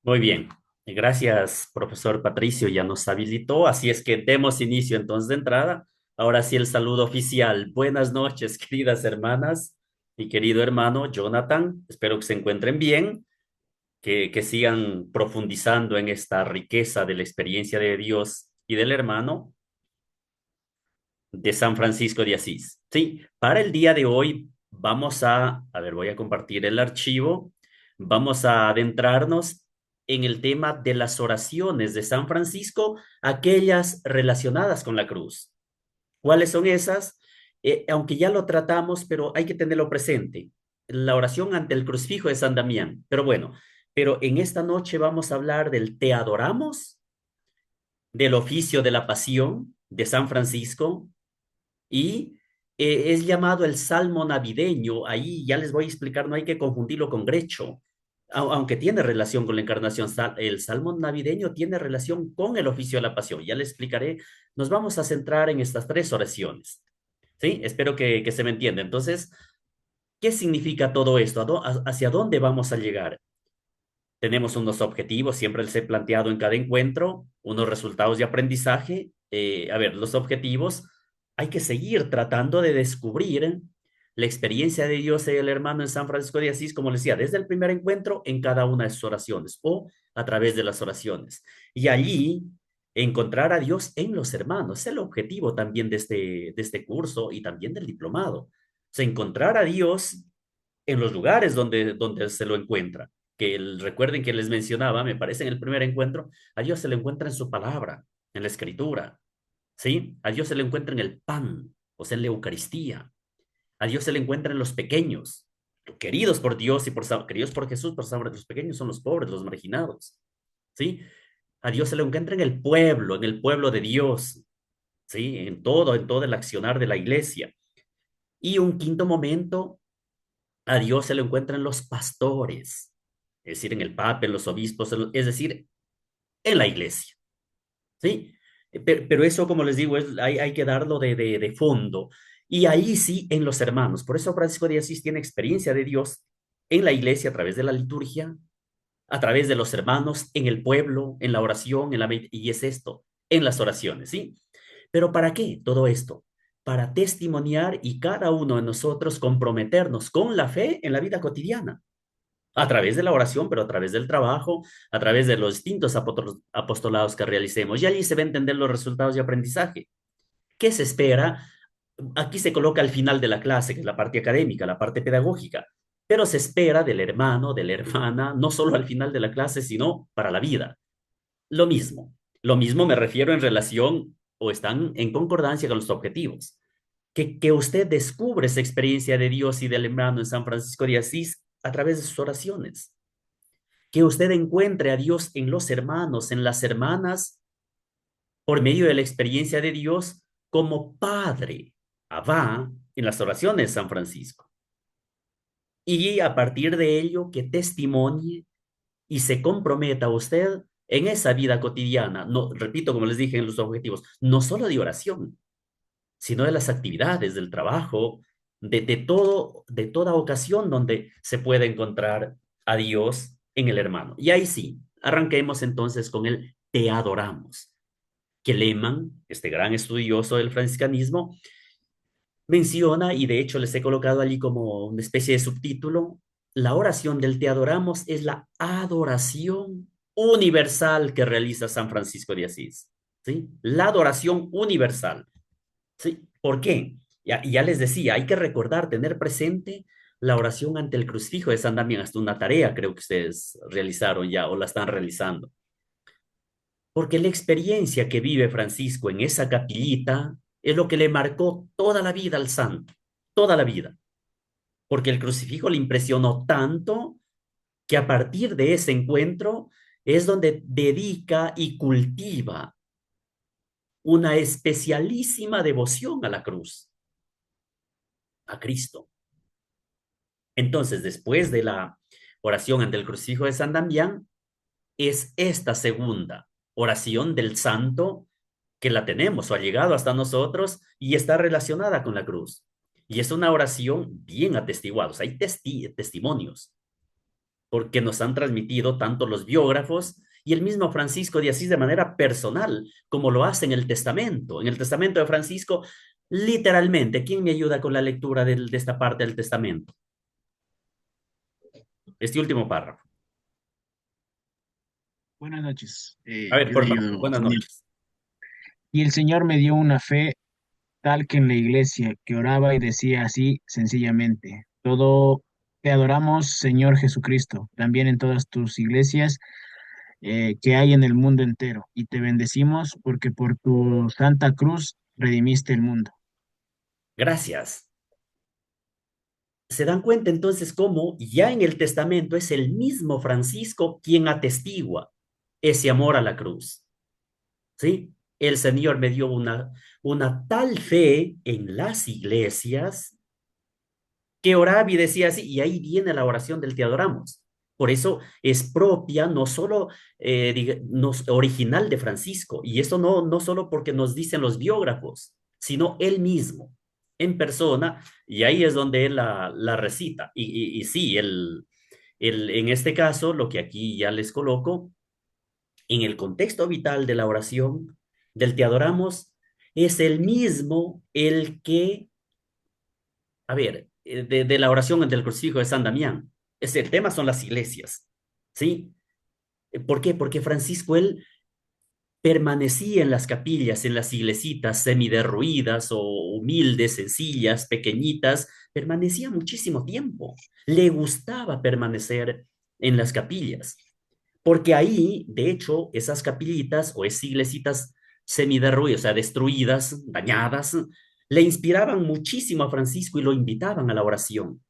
Muy bien. Gracias, profesor Patricio, ya nos habilitó, así es que demos inicio entonces de entrada. Ahora sí el saludo oficial. Buenas noches, queridas hermanas y querido hermano Jonathan. Espero que se encuentren bien, que sigan profundizando en esta riqueza de la experiencia de Dios y del hermano de San Francisco de Asís. Sí, para el día de hoy vamos a ver, voy a compartir el archivo. Vamos a adentrarnos en el tema de las oraciones de San Francisco, aquellas relacionadas con la cruz. ¿Cuáles son esas? Aunque ya lo tratamos, pero hay que tenerlo presente. La oración ante el crucifijo de San Damián. Pero bueno, pero en esta noche vamos a hablar del Te adoramos, del oficio de la pasión de San Francisco, y es llamado el Salmo navideño. Ahí ya les voy a explicar, no hay que confundirlo con Grecho, aunque tiene relación con la encarnación. El Salmo navideño tiene relación con el oficio de la pasión. Ya les explicaré. Nos vamos a centrar en estas tres oraciones. ¿Sí? Espero que se me entienda. Entonces, ¿qué significa todo esto? ¿Hacia dónde vamos a llegar? Tenemos unos objetivos, siempre les he planteado en cada encuentro, unos resultados de aprendizaje. A ver, los objetivos, hay que seguir tratando de descubrir la experiencia de Dios y el hermano en San Francisco de Asís, como les decía, desde el primer encuentro en cada una de sus oraciones o a través de las oraciones. Y allí encontrar a Dios en los hermanos. Es el objetivo también de este curso y también del diplomado. O sea, encontrar a Dios en los lugares donde se lo encuentra. Recuerden que les mencionaba, me parece en el primer encuentro, a Dios se le encuentra en su palabra, en la escritura, ¿sí? A Dios se le encuentra en el pan, o sea, en la Eucaristía. A Dios se le encuentra en los pequeños, queridos por Dios y queridos por Jesús, por saber, los pequeños son los pobres, los marginados, ¿sí? A Dios se le encuentra en el pueblo de Dios, ¿sí? En todo el accionar de la iglesia. Y un quinto momento, a Dios se lo encuentra en los pastores, es decir, en el papa, en los obispos, es decir, en la iglesia, ¿sí? Pero eso, como les digo, hay que darlo de fondo. Y ahí sí, en los hermanos. Por eso Francisco de Asís tiene experiencia de Dios en la iglesia a través de la liturgia, a través de los hermanos, en el pueblo, en la oración, y es esto, en las oraciones, ¿sí? Pero ¿para qué todo esto? Para testimoniar y cada uno de nosotros comprometernos con la fe en la vida cotidiana, a través de la oración, pero a través del trabajo, a través de los distintos apostolados que realicemos. Y allí se va a entender los resultados de aprendizaje. ¿Qué se espera? Aquí se coloca al final de la clase, que es la parte académica, la parte pedagógica, pero se espera del hermano, de la hermana, no solo al final de la clase, sino para la vida. Lo mismo. Lo mismo me refiero en relación o están en concordancia con los objetivos. Que usted descubre esa experiencia de Dios y del hermano en San Francisco de Asís a través de sus oraciones. Que usted encuentre a Dios en los hermanos, en las hermanas, por medio de la experiencia de Dios como Padre, Abba, en las oraciones de San Francisco. Y a partir de ello, que testimonie y se comprometa usted en esa vida cotidiana. No, repito, como les dije en los objetivos, no solo de oración, sino de las actividades, del trabajo, de toda ocasión donde se puede encontrar a Dios en el hermano. Y ahí sí, arranquemos entonces con el Te adoramos, que Lehmann, este gran estudioso del franciscanismo, menciona, y de hecho les he colocado allí como una especie de subtítulo: la oración del Te adoramos es la adoración universal que realiza San Francisco de Asís, ¿sí? La adoración universal. Sí, ¿por qué? Ya les decía, hay que recordar, tener presente la oración ante el crucifijo de San Damián, hasta una tarea creo que ustedes realizaron ya o la están realizando. Porque la experiencia que vive Francisco en esa capillita es lo que le marcó toda la vida al santo, toda la vida. Porque el crucifijo le impresionó tanto que a partir de ese encuentro es donde dedica y cultiva una especialísima devoción a la cruz, a Cristo. Entonces, después de la oración ante el crucifijo de San Damián, es esta segunda oración del santo que la tenemos o ha llegado hasta nosotros y está relacionada con la cruz. Y es una oración bien atestiguada, o sea, hay testimonios. porque nos han transmitido tanto los biógrafos y el mismo Francisco de Asís de manera personal, como lo hace en el Testamento. En el Testamento de Francisco, literalmente, ¿quién me ayuda con la lectura de esta parte del Testamento? Este último párrafo. Buenas noches. A ver, Yo le por favor, ayudo, buenas señor. noches. Y el Señor me dio una fe tal que en la iglesia, que oraba y decía así sencillamente, todo te adoramos, Señor Jesucristo, también en todas tus iglesias que hay en el mundo entero, y te bendecimos porque por tu santa cruz redimiste el mundo. Gracias. Se dan cuenta entonces cómo ya en el Testamento es el mismo Francisco quien atestigua ese amor a la cruz. ¿Sí? El Señor me dio una tal fe en las iglesias que oraba y decía así, y ahí viene la oración del Te adoramos. Por eso es propia, no solo original de Francisco, y eso no solo porque nos dicen los biógrafos, sino él mismo, en persona, y ahí es donde él la recita. Y sí, en este caso, lo que aquí ya les coloco, en el contexto vital de la oración del Te adoramos, es el mismo el que a ver, de la oración ante el crucifijo de San Damián. Ese tema son las iglesias, ¿sí? ¿Por qué? Porque Francisco, él permanecía en las capillas, en las iglesitas semiderruidas o humildes, sencillas, pequeñitas, permanecía muchísimo tiempo. Le gustaba permanecer en las capillas, porque ahí, de hecho, esas capillitas o esas iglesitas semiderruidas, o sea, destruidas, dañadas, le inspiraban muchísimo a Francisco y lo invitaban a la oración.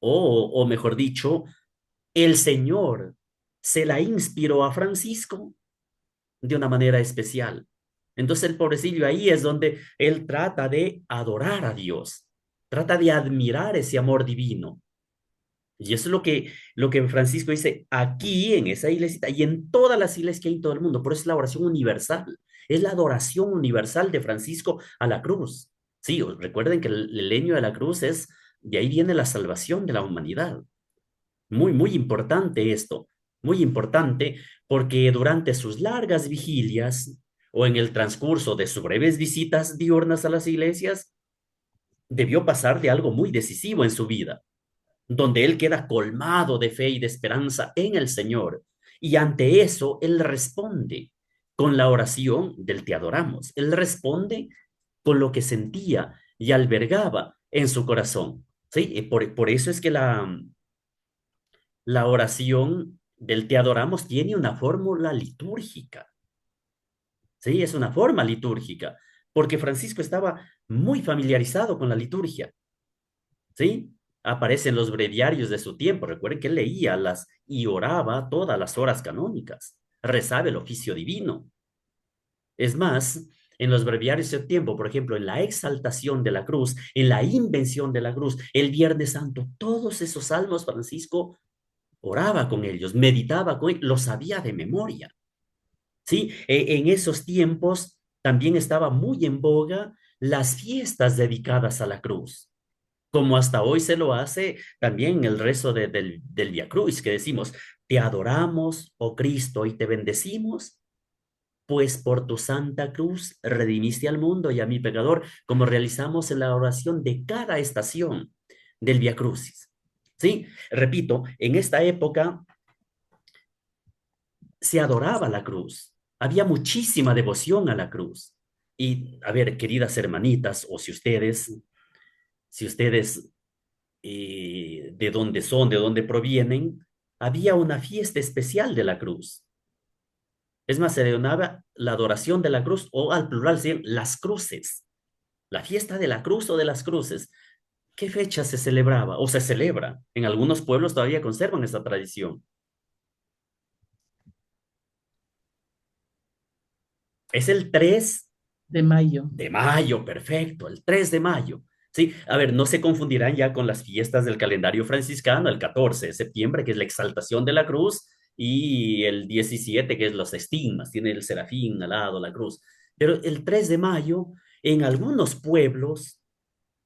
O mejor dicho, el Señor se la inspiró a Francisco de una manera especial. Entonces el pobrecillo ahí es donde él trata de adorar a Dios, trata de admirar ese amor divino. Y eso es lo que Francisco dice aquí en esa iglesia y en todas las iglesias que hay en todo el mundo. Por eso es la oración universal, es la adoración universal de Francisco a la cruz. Sí, recuerden que el leño de la cruz es, de ahí viene la salvación de la humanidad. Muy, muy importante esto, muy importante porque durante sus largas vigilias o en el transcurso de sus breves visitas diurnas a las iglesias, debió pasar de algo muy decisivo en su vida, donde él queda colmado de fe y de esperanza en el Señor. Y ante eso, él responde con la oración del Te adoramos. Él responde con lo que sentía y albergaba en su corazón. ¿Sí? Y por eso es que la oración del Te adoramos tiene una fórmula litúrgica, ¿sí? Es una forma litúrgica, porque Francisco estaba muy familiarizado con la liturgia, ¿sí? Aparece en los breviarios de su tiempo. Recuerden que él leía las y oraba todas las horas canónicas, rezaba el oficio divino. Es más, en los breviarios de su tiempo, por ejemplo, en la exaltación de la cruz, en la invención de la cruz, el Viernes Santo, todos esos salmos Francisco oraba con ellos, meditaba con ellos, lo sabía de memoria, ¿sí? En esos tiempos también estaba muy en boga las fiestas dedicadas a la cruz, como hasta hoy se lo hace también el rezo del Via Crucis, que decimos, te adoramos, oh Cristo, y te bendecimos, pues por tu santa cruz redimiste al mundo y a mi pecador, como realizamos en la oración de cada estación del Via Crucis. ¿Sí? Repito, en esta época se adoraba la cruz, había muchísima devoción a la cruz. Y, a ver, queridas hermanitas, o si ustedes de dónde son, de dónde provienen, había una fiesta especial de la cruz. Es más, se denominaba la adoración de la cruz, o al plural, ¿sí? Las cruces, la fiesta de la cruz o de las cruces. ¿Qué fecha se celebraba o se celebra? En algunos pueblos todavía conservan esta tradición. Es el 3 de mayo. de mayo, perfecto, el 3 de mayo. Sí, a ver, no se confundirán ya con las fiestas del calendario franciscano, el 14 de septiembre, que es la exaltación de la cruz, y el 17 que es los estigmas, tiene el serafín al lado, la cruz. Pero el 3 de mayo, en algunos pueblos,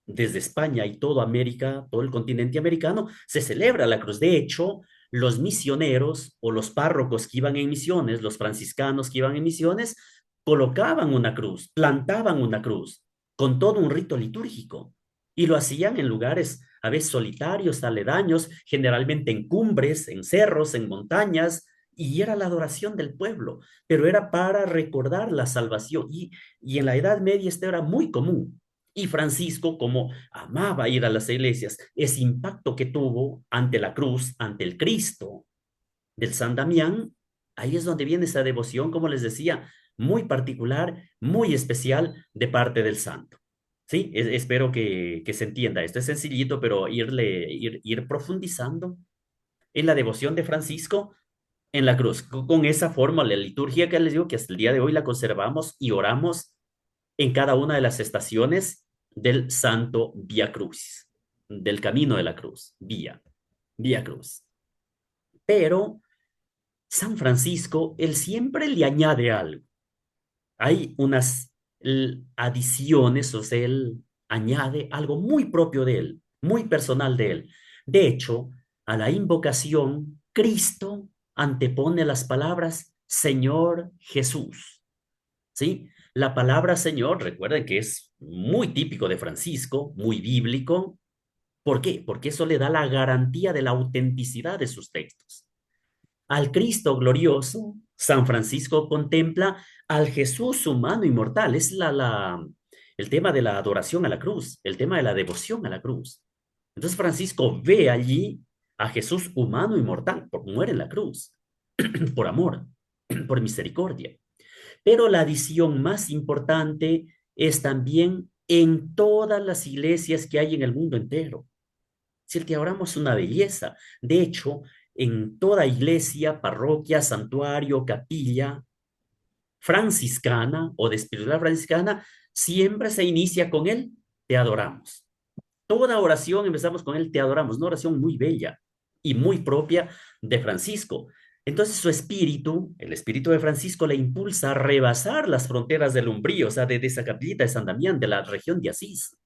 desde España y toda América, todo el continente americano, se celebra la cruz. De hecho, los misioneros o los párrocos que iban en misiones, los franciscanos que iban en misiones, colocaban una cruz, plantaban una cruz con todo un rito litúrgico y lo hacían en lugares a veces solitarios, aledaños, generalmente en cumbres, en cerros, en montañas, y era la adoración del pueblo, pero era para recordar la salvación. Y en la Edad Media esto era muy común. Y Francisco, como amaba ir a las iglesias, ese impacto que tuvo ante la cruz, ante el Cristo del San Damián, ahí es donde viene esa devoción, como les decía, muy particular, muy especial de parte del santo. Sí, espero que se entienda. Esto es sencillito, pero ir profundizando en la devoción de Francisco en la cruz, con esa forma, la liturgia que les digo que hasta el día de hoy la conservamos y oramos en cada una de las estaciones del Santo Vía Crucis, del camino de la cruz, Vía Cruz. Pero San Francisco, él siempre le añade algo. Hay unas adiciones, o sea, él añade algo muy propio de él, muy personal de él. De hecho, a la invocación, Cristo antepone las palabras Señor Jesús, ¿sí? La palabra Señor, recuerden que es muy típico de Francisco, muy bíblico. ¿Por qué? Porque eso le da la garantía de la autenticidad de sus textos. Al Cristo glorioso, San Francisco contempla al Jesús humano y mortal. Es el tema de la adoración a la cruz, el tema de la devoción a la cruz. Entonces Francisco ve allí a Jesús humano y mortal, porque muere en la cruz, por amor, por misericordia. Pero la adición más importante es también en todas las iglesias que hay en el mundo entero. Si el que oramos es una belleza. De hecho, en toda iglesia, parroquia, santuario, capilla franciscana o de espiritualidad franciscana, siempre se inicia con el te adoramos. Toda oración empezamos con el te adoramos, una oración muy bella y muy propia de Francisco. Entonces su espíritu, el espíritu de Francisco, le impulsa a rebasar las fronteras del Umbrío, o sea, de esa capillita de San Damián, de la región de Asís.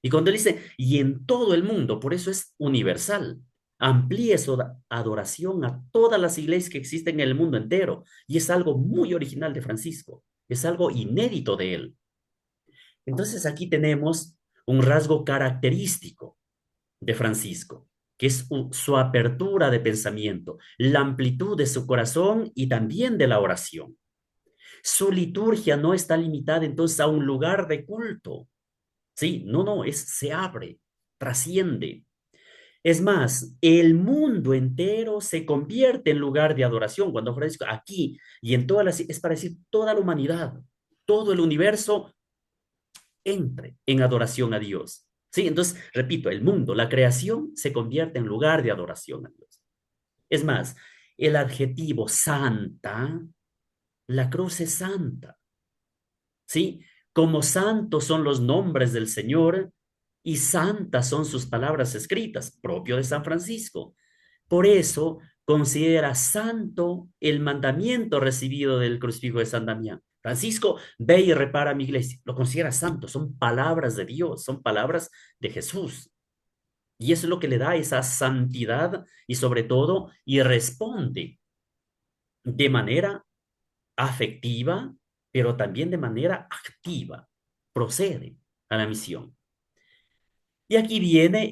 Y cuando él dice, y en todo el mundo, por eso es universal, amplíe su adoración a todas las iglesias que existen en el mundo entero. Y es algo muy original de Francisco, es algo inédito de él. Entonces aquí tenemos un rasgo característico de Francisco, que es su apertura de pensamiento, la amplitud de su corazón y también de la oración. Su liturgia no está limitada entonces a un lugar de culto. Sí, no, no, se abre, trasciende. Es más, el mundo entero se convierte en lugar de adoración. Cuando Francisco, aquí y en todas las, es para decir toda la humanidad, todo el universo entre en adoración a Dios. Sí, entonces, repito, el mundo, la creación se convierte en lugar de adoración a Dios. Es más, el adjetivo santa, la cruz es santa. ¿Sí? Como santos son los nombres del Señor y santas son sus palabras escritas, propio de San Francisco. Por eso considera santo el mandamiento recibido del crucifijo de San Damián. Francisco, ve y repara mi iglesia. Lo considera santo, son palabras de Dios, son palabras de Jesús. Y eso es lo que le da esa santidad y sobre todo, y responde de manera afectiva, pero también de manera activa, procede a la misión. Y aquí viene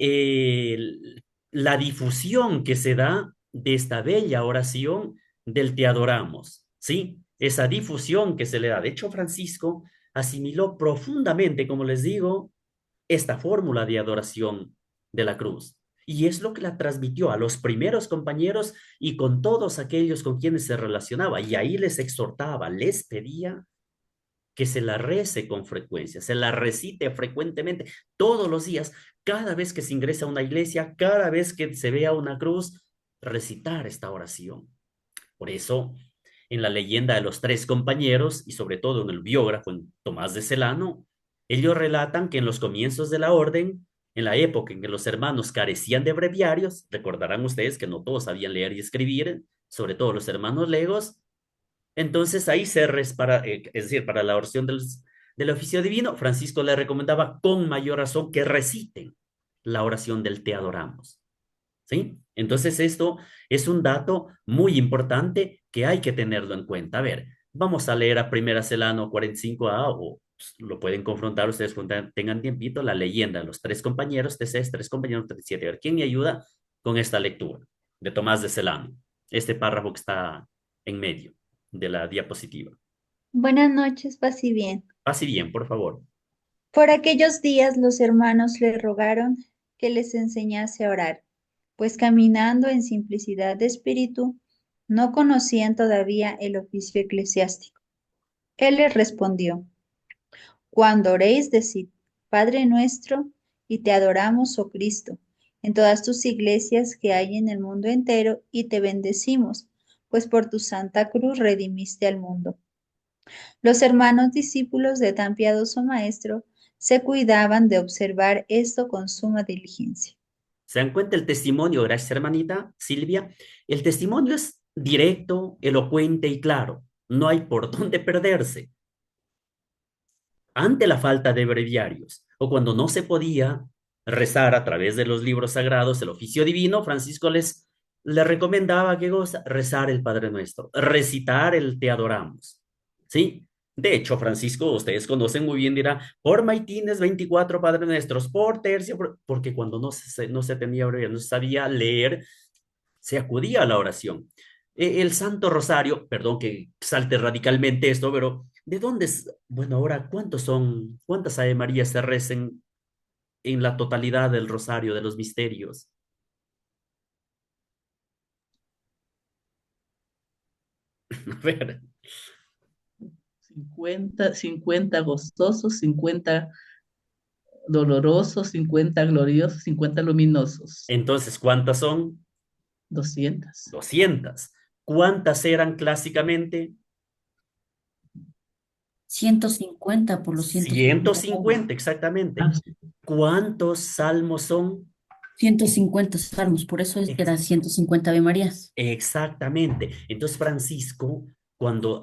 la difusión que se da de esta bella oración del te adoramos, ¿sí? Esa difusión que se le da. De hecho, Francisco asimiló profundamente, como les digo, esta fórmula de adoración de la cruz. Y es lo que la transmitió a los primeros compañeros y con todos aquellos con quienes se relacionaba. Y ahí les exhortaba, les pedía que se la rece con frecuencia, se la recite frecuentemente, todos los días, cada vez que se ingresa a una iglesia, cada vez que se vea una cruz, recitar esta oración. Por eso, en la leyenda de los tres compañeros, y sobre todo en el biógrafo en Tomás de Celano, ellos relatan que en los comienzos de la orden, en la época en que los hermanos carecían de breviarios, recordarán ustedes que no todos sabían leer y escribir, sobre todo los hermanos legos, entonces ahí es decir, para la oración del oficio divino, Francisco le recomendaba con mayor razón que reciten la oración del Te adoramos. ¿sí? Entonces esto es un dato muy importante que hay que tenerlo en cuenta. A ver, vamos a leer a Primera Celano 45A o pues, lo pueden confrontar ustedes cuando tengan tiempito, la leyenda de los tres compañeros, TCs, tres compañeros, 37. A ver, ¿quién me ayuda con esta lectura de Tomás de Celano? Este párrafo que está en medio de la diapositiva. Buenas noches, paz y bien. Así bien, por favor. Por aquellos días los hermanos le rogaron que les enseñase a orar, pues caminando en simplicidad de espíritu, no conocían todavía el oficio eclesiástico. Él les respondió, cuando oréis, decid, Padre nuestro, y te adoramos, oh Cristo, en todas tus iglesias que hay en el mundo entero, y te bendecimos, pues por tu santa cruz redimiste al mundo. Los hermanos discípulos de tan piadoso maestro se cuidaban de observar esto con suma diligencia. ¿Se dan cuenta el testimonio? Gracias, hermanita Silvia. El testimonio es directo, elocuente y claro. No hay por dónde perderse. Ante la falta de breviarios o cuando no se podía rezar a través de los libros sagrados, el oficio divino, Francisco le recomendaba que rezar el Padre Nuestro, recitar el Te adoramos. ¿Sí? De hecho, Francisco, ustedes conocen muy bien, dirá, por maitines 24 Padre Nuestros, por tercio, porque cuando no se tenía breviario, no se sabía leer, se acudía a la oración. El Santo Rosario, perdón que salte radicalmente esto, pero ¿de dónde es? Bueno, ahora, cuántas Ave Marías se recen en la totalidad del Rosario, de los misterios? A ver, 50 gozosos, 50 dolorosos, 50 gloriosos, 50 luminosos. entonces, ¿cuántas son? 200. 200. ¿Cuántas eran clásicamente? 150 por los 150 150, exactamente. Ah, ¿Cuántos salmos son? 150 salmos, por eso es que Ex- era 150 Ave Marías. Exactamente. Entonces Francisco, cuando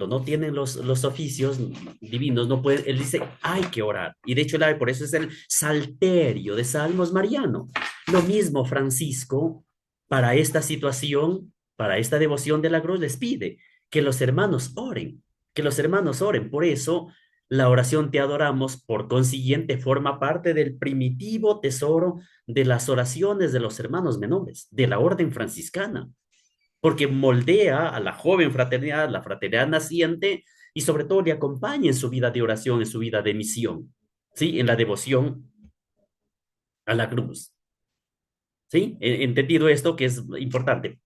no tienen los oficios divinos, no puede, él dice, hay que orar. Y de hecho, por eso es el salterio de Salmos Mariano. Lo mismo Francisco, para esta situación, para esta devoción de la cruz, les pide que los hermanos oren, que los hermanos oren. Por eso, la oración Te adoramos, por consiguiente, forma parte del primitivo tesoro de las oraciones de los hermanos menores, de la orden franciscana, porque moldea a la joven fraternidad, la fraternidad naciente, y sobre todo le acompaña en su vida de oración, en su vida de misión, ¿sí? En la devoción a la cruz, ¿sí? Entendido esto que es importante.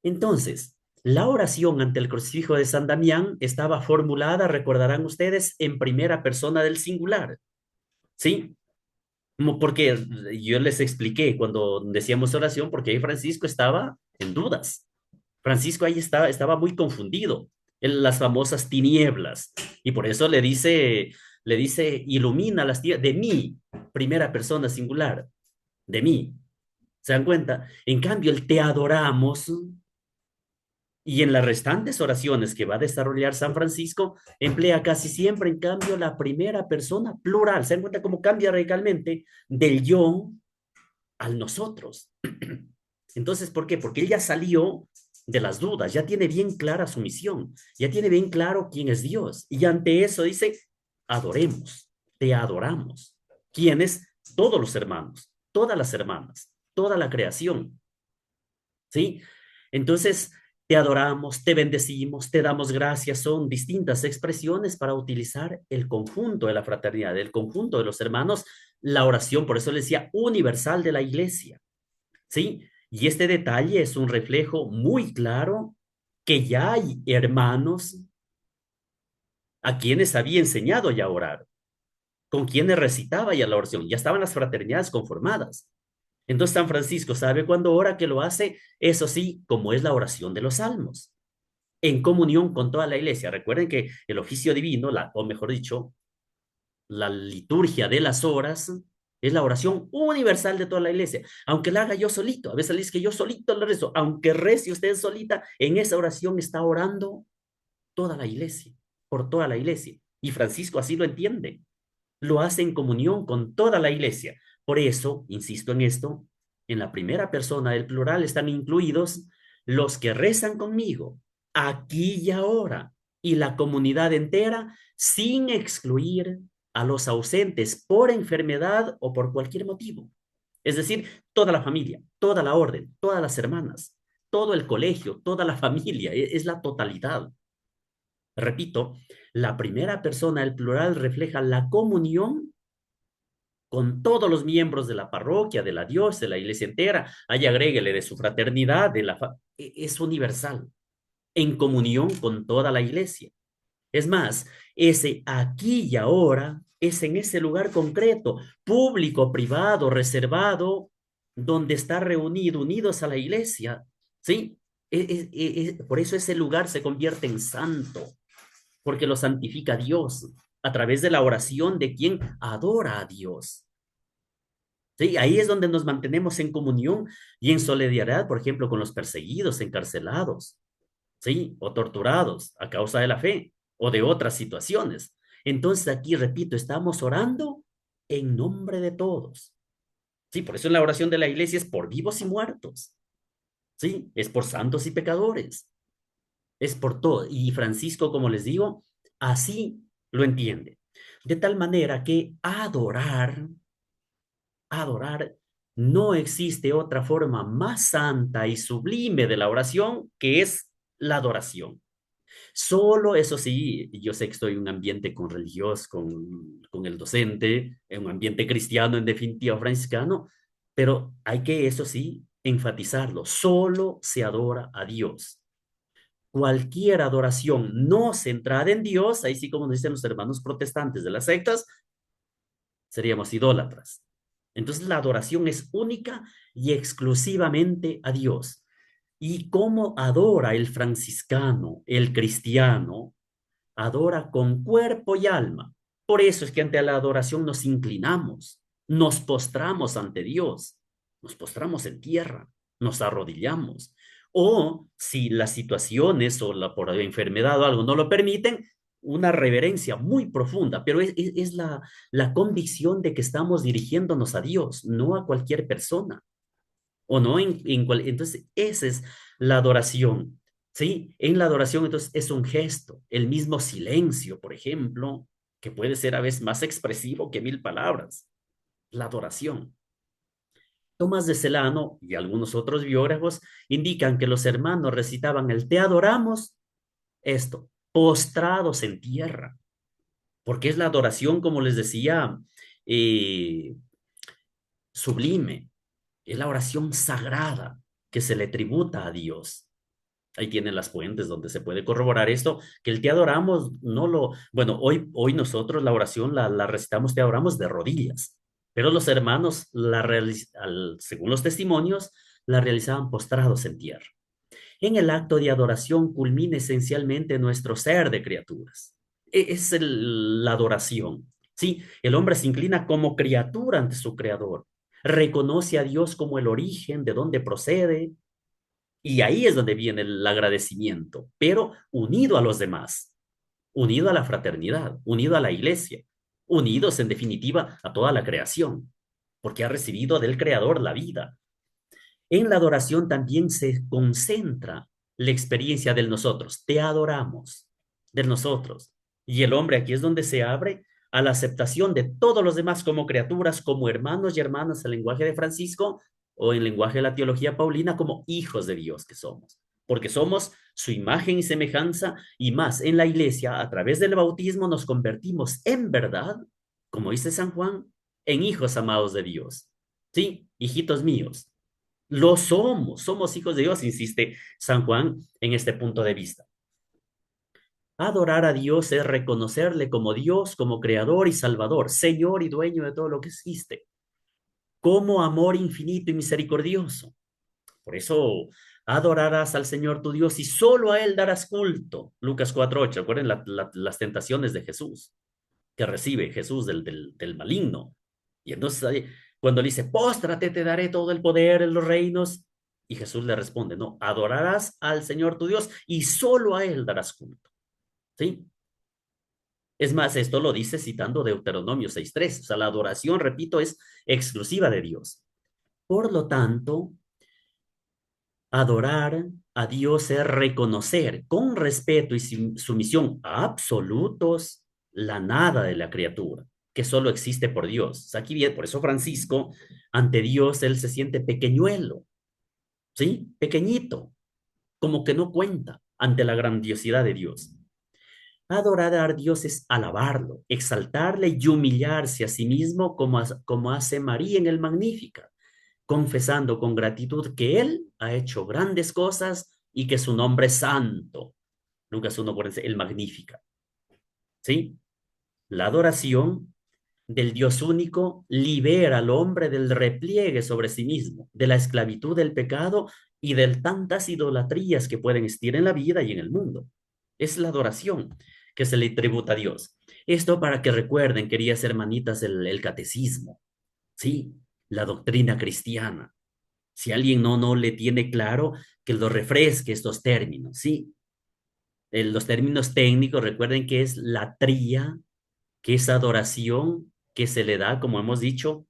Entonces, la oración ante el crucifijo de San Damián estaba formulada, recordarán ustedes, en primera persona del singular, ¿sí? Porque yo les expliqué cuando decíamos oración, porque ahí Francisco estaba en dudas. Francisco ahí estaba muy confundido en las famosas tinieblas. Y por eso le dice, ilumina las tinieblas de mí, primera persona singular, de mí. ¿Se dan cuenta? En cambio, el te adoramos y en las restantes oraciones que va a desarrollar San Francisco, emplea casi siempre, en cambio, la primera persona plural. ¿Se dan cuenta cómo cambia radicalmente del yo al nosotros? Entonces, ¿por qué? Porque él ya salió de las dudas, ya tiene bien clara su misión, ya tiene bien claro quién es Dios. Y ante eso dice, adoremos, te adoramos. ¿Quiénes? Todos los hermanos, todas las hermanas, toda la creación. ¿Sí? Entonces, te adoramos, te bendecimos, te damos gracias. Son distintas expresiones para utilizar el conjunto de la fraternidad, el conjunto de los hermanos, la oración, por eso le decía, universal de la iglesia. ¿Sí? Y este detalle es un reflejo muy claro que ya hay hermanos a quienes había enseñado ya a orar, con quienes recitaba ya la oración, ya estaban las fraternidades conformadas. Entonces San Francisco sabe cuando ora que lo hace, eso sí, como es la oración de los salmos, en comunión con toda la iglesia. Recuerden que el oficio divino, o mejor dicho, la liturgia de las horas, es la oración universal de toda la iglesia. Aunque la haga yo solito, a veces dice que yo solito lo rezo, aunque rece usted solita, en esa oración está orando toda la iglesia, por toda la iglesia. Y Francisco así lo entiende, lo hace en comunión con toda la iglesia. Por eso, insisto en esto, en la primera persona del plural están incluidos los que rezan conmigo, aquí y ahora, y la comunidad entera, sin excluir a los ausentes por enfermedad o por cualquier motivo. Es decir, toda la familia, toda la orden, todas las hermanas, todo el colegio, toda la familia, es la totalidad. Repito, la primera persona del plural refleja la comunión con todos los miembros de la parroquia, de la diócesis, de la iglesia entera. Ahí agréguele de su fraternidad, es universal, en comunión con toda la iglesia. Es más, ese aquí y ahora es en ese lugar concreto, público, privado, reservado, donde está reunido, unidos a la iglesia, ¿sí? Por eso ese lugar se convierte en santo, porque lo santifica Dios a través de la oración de quien adora a Dios. Sí, ahí es donde nos mantenemos en comunión y en solidaridad, por ejemplo, con los perseguidos, encarcelados, ¿sí? O torturados a causa de la fe o de otras situaciones. Entonces aquí, repito, estamos orando en nombre de todos. Sí, por eso la oración de la iglesia es por vivos y muertos. Sí, es por santos y pecadores. Es por todo. Y Francisco, como les digo, así lo entiende. De tal manera que adorar, no existe otra forma más santa y sublime de la oración que es la adoración. Solo, eso sí, yo sé que estoy en un ambiente con religiosos, con el docente, en un ambiente cristiano, en definitiva franciscano, pero hay que, eso sí, enfatizarlo. Solo se adora a Dios. Cualquier adoración no centrada en Dios, ahí sí como nos dicen los hermanos protestantes de las sectas, seríamos idólatras. Entonces la adoración es única y exclusivamente a Dios. ¿Y cómo adora el franciscano, el cristiano? Adora con cuerpo y alma. Por eso es que ante la adoración nos inclinamos, nos postramos ante Dios, nos postramos en tierra, nos arrodillamos. O si las situaciones o por enfermedad o algo no lo permiten, una reverencia muy profunda, pero es la convicción de que estamos dirigiéndonos a Dios, no a cualquier persona. O no, entonces esa es la adoración, ¿sí? En la adoración entonces es un gesto, el mismo silencio, por ejemplo, que puede ser a veces más expresivo que 1000 palabras, la adoración. Tomás de Celano y algunos otros biógrafos indican que los hermanos recitaban el Te adoramos, esto, postrados en tierra, porque es la adoración, como les decía, eh, sublime, es la oración sagrada que se le tributa a Dios. Ahí tienen las fuentes donde se puede corroborar esto, que el te adoramos, no lo, bueno, hoy nosotros la oración la recitamos, te adoramos de rodillas, pero los hermanos, según los testimonios, la realizaban postrados en tierra. En el acto de adoración culmina esencialmente nuestro ser de criaturas. Es la adoración. Sí, el hombre se inclina como criatura ante su creador, reconoce a Dios como el origen de donde procede, y ahí es donde viene el agradecimiento, pero unido a los demás, unido a la fraternidad, unido a la iglesia, unidos en definitiva a toda la creación, porque ha recibido del Creador la vida. En la adoración también se concentra la experiencia del nosotros. Te adoramos, del nosotros. Y el hombre aquí es donde se abre a la aceptación de todos los demás como criaturas, como hermanos y hermanas, el lenguaje de Francisco, o en lenguaje de la teología paulina, como hijos de Dios que somos. Porque somos su imagen y semejanza, y más en la iglesia, a través del bautismo, nos convertimos en verdad, como dice San Juan, en hijos amados de Dios. Sí, hijitos míos. Lo somos hijos de Dios, insiste San Juan en este punto de vista. Adorar a Dios es reconocerle como Dios, como creador y salvador, Señor y dueño de todo lo que existe, como amor infinito y misericordioso. Por eso adorarás al Señor tu Dios y solo a Él darás culto. Lucas 4:8, recuerden las tentaciones de Jesús, que recibe Jesús del maligno. Y entonces cuando le dice, póstrate, te daré todo el poder en los reinos. Y Jesús le responde, no, adorarás al Señor tu Dios y solo a Él darás culto. ¿Sí? Es más, esto lo dice citando Deuteronomio 6:3. O sea, la adoración, repito, es exclusiva de Dios. Por lo tanto, adorar a Dios es reconocer con respeto y sumisión absolutos la nada de la criatura, que solo existe por Dios. Aquí bien, por eso Francisco, ante Dios, él se siente pequeñuelo, ¿sí? Pequeñito, como que no cuenta ante la grandiosidad de Dios. Adorar a Dios es alabarlo, exaltarle y humillarse a sí mismo como hace María en el Magnífica, confesando con gratitud que Él ha hecho grandes cosas y que su nombre es santo. Lucas 1:46, el Magnífica. ¿Sí? La adoración del Dios único libera al hombre del repliegue sobre sí mismo, de la esclavitud del pecado y de tantas idolatrías que pueden existir en la vida y en el mundo. Es la adoración que se le tributa a Dios. Esto para que recuerden, queridas hermanitas, el catecismo, ¿sí? La doctrina cristiana. Si alguien no le tiene claro, que lo refresque estos términos, ¿sí? Los términos técnicos, recuerden que es latría, que es adoración que se le da, como hemos dicho,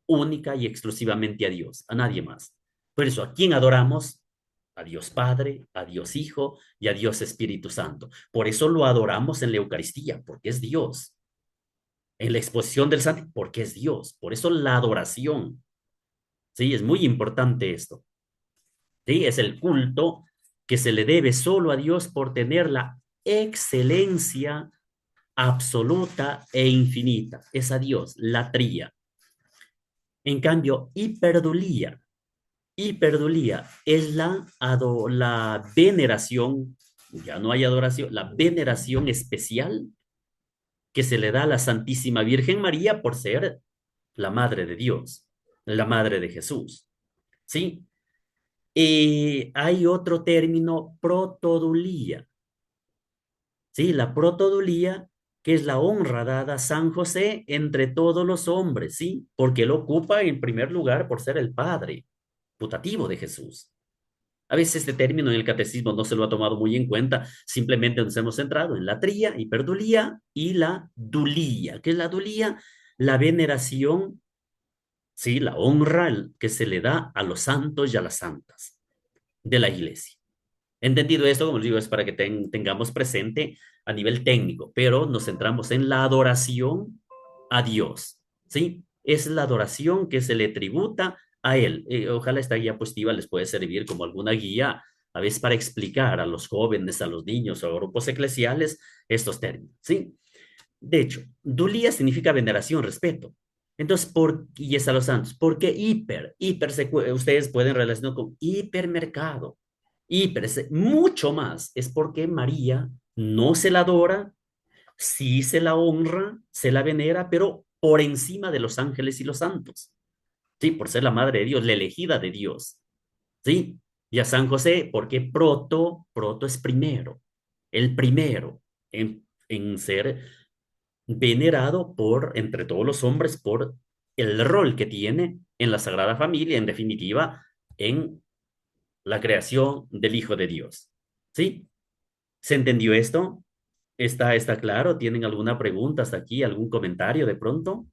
única y exclusivamente a Dios, a nadie más. Por eso, ¿a quién adoramos? A Dios Padre, a Dios Hijo y a Dios Espíritu Santo. Por eso lo adoramos en la Eucaristía, porque es Dios. En la exposición del santo, porque es Dios. Por eso la adoración. Sí, es muy importante esto. Sí, es el culto que se le debe solo a Dios por tener la excelencia absoluta e infinita. Es a Dios, la tría. En cambio, hiperdulía es la veneración, ya no hay adoración, la veneración especial que se le da a la Santísima Virgen María por ser la Madre de Dios, la Madre de Jesús. ¿Sí? Y hay otro término, protodulía. ¿Sí? La protodulía, que es la honra dada a San José entre todos los hombres, ¿sí? Porque él ocupa en primer lugar por ser el Padre putativo de Jesús. A veces este término en el catecismo no se lo ha tomado muy en cuenta, simplemente nos hemos centrado en la tría, hiperdulía y la dulía. ¿Qué es la dulía? La veneración, sí, la honra que se le da a los santos y a las santas de la iglesia. Entendido esto, como les digo, es para que tengamos presente a nivel técnico, pero nos centramos en la adoración a Dios, ¿sí? Es la adoración que se le tributa a Él. Ojalá esta guía positiva les puede servir como alguna guía, a veces para explicar a los jóvenes, a los niños o a grupos eclesiales estos términos, ¿sí? De hecho, dulía significa veneración, respeto. Entonces, y es a los santos. ¿Por qué hiper? Ustedes pueden relacionar con hipermercado. Hiper, es mucho más. Es porque María no se la adora, sí se la honra, se la venera, pero por encima de los ángeles y los santos. Sí, por ser la madre de Dios, la elegida de Dios. ¿Sí? Y a San José, porque proto es primero, el primero en ser venerado entre todos los hombres, por el rol que tiene en la Sagrada Familia, en definitiva, en la creación del Hijo de Dios. ¿Sí? ¿Se entendió esto? ¿Está claro? ¿Tienen alguna pregunta hasta aquí? ¿Algún comentario de pronto?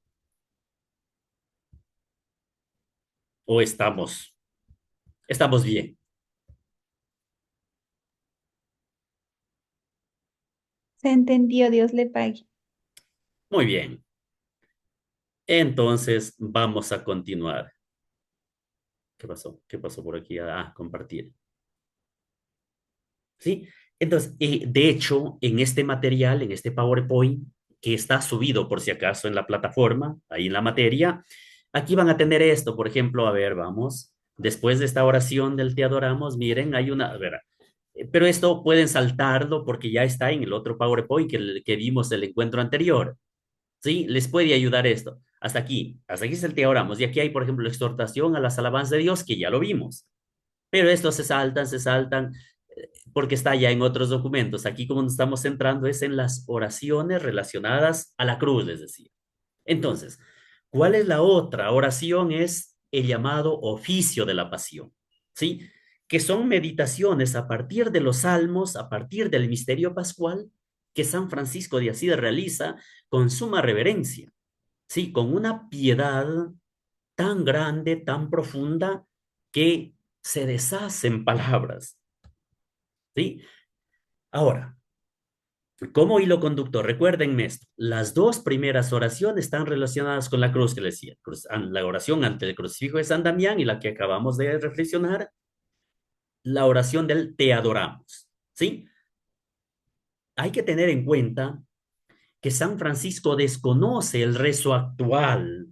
¿O estamos bien? Se entendió, Dios le pague. Muy bien. Entonces, vamos a continuar. ¿Qué pasó? ¿Qué pasó por aquí? Compartir. ¿Sí? Entonces, de hecho, en este material, en este PowerPoint, que está subido por si acaso en la plataforma, ahí en la materia, aquí van a tener esto, por ejemplo, a ver, vamos, después de esta oración del Te adoramos, miren, hay una, a ver, pero esto pueden saltarlo porque ya está en el otro PowerPoint que vimos el encuentro anterior, ¿sí? Les puede ayudar esto. Hasta aquí es el Te oramos, y aquí hay, por ejemplo, la exhortación a las alabanzas de Dios, que ya lo vimos. Pero estos se saltan, porque está ya en otros documentos. Aquí como nos estamos centrando es en las oraciones relacionadas a la cruz, les decía. Entonces, ¿cuál es la otra oración? Es el llamado oficio de la pasión, ¿sí? Que son meditaciones a partir de los salmos, a partir del misterio pascual que San Francisco de Asís realiza con suma reverencia, ¿sí? Con una piedad tan grande, tan profunda, que se deshacen palabras. ¿Sí? Ahora, como hilo conductor, recuérdenme esto, las dos primeras oraciones están relacionadas con la cruz que les decía, la oración ante el crucifijo de San Damián y la que acabamos de reflexionar, la oración del te adoramos, ¿sí? Hay que tener en cuenta que San Francisco desconoce el rezo actual